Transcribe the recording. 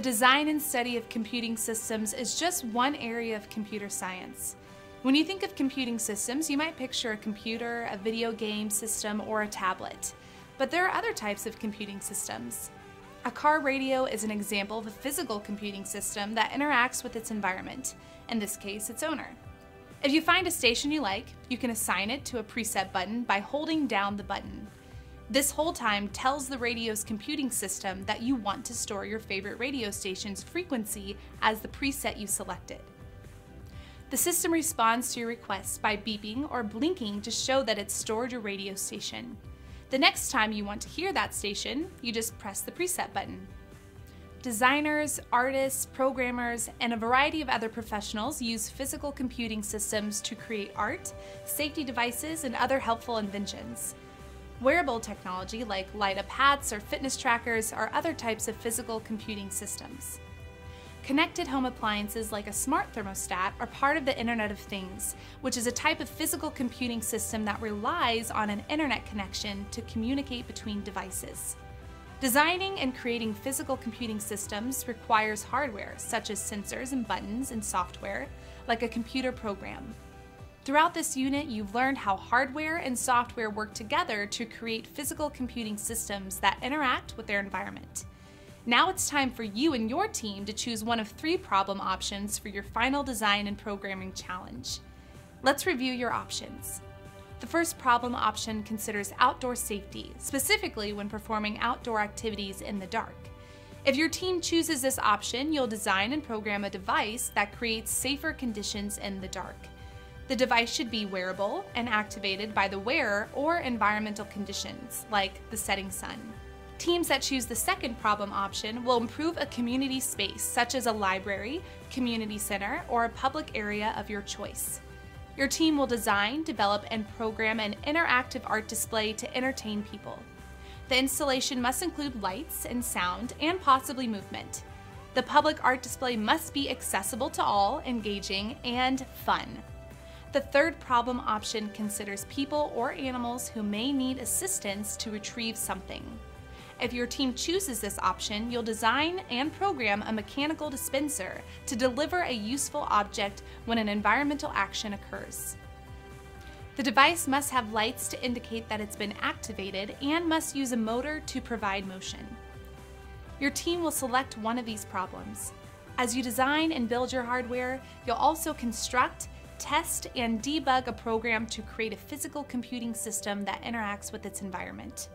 The design and study of computing systems is just one area of computer science. When you think of computing systems, you might picture a computer, a video game system, or a tablet. But there are other types of computing systems. A car radio is an example of a physical computing system that interacts with its environment, in this case, its owner. If you find a station you like, you can assign it to a preset button by holding down the button. This hold time tells the radio's computing system that you want to store your favorite radio station's frequency as the preset you selected. The system responds to your request by beeping or blinking to show that it's stored your radio station. The next time you want to hear that station, you just press the preset button. Designers, artists, programmers, and a variety of other professionals use physical computing systems to create art, safety devices, and other helpful inventions. Wearable technology like light-up hats or fitness trackers are other types of physical computing systems. Connected home appliances like a smart thermostat are part of the Internet of Things, which is a type of physical computing system that relies on an internet connection to communicate between devices. Designing and creating physical computing systems requires hardware, such as sensors and buttons, and software, like a computer program. Throughout this unit, you've learned how hardware and software work together to create physical computing systems that interact with their environment. Now it's time for you and your team to choose one of 3 problem options for your final design and programming challenge. Let's review your options. The first problem option considers outdoor safety, specifically when performing outdoor activities in the dark. If your team chooses this option, you'll design and program a device that creates safer conditions in the dark. The device should be wearable and activated by the wearer or environmental conditions, like the setting sun. Teams that choose the second problem option will improve a community space, such as a library, community center, or a public area of your choice. Your team will design, develop, and program an interactive art display to entertain people. The installation must include lights and sound and possibly movement. The public art display must be accessible to all, engaging, and fun. The third problem option considers people or animals who may need assistance to retrieve something. If your team chooses this option, you'll design and program a mechanical dispenser to deliver a useful object when an environmental action occurs. The device must have lights to indicate that it's been activated and must use a motor to provide motion. Your team will select one of these problems. As you design and build your hardware, you'll also construct, test, and debug a program to create a physical computing system that interacts with its environment.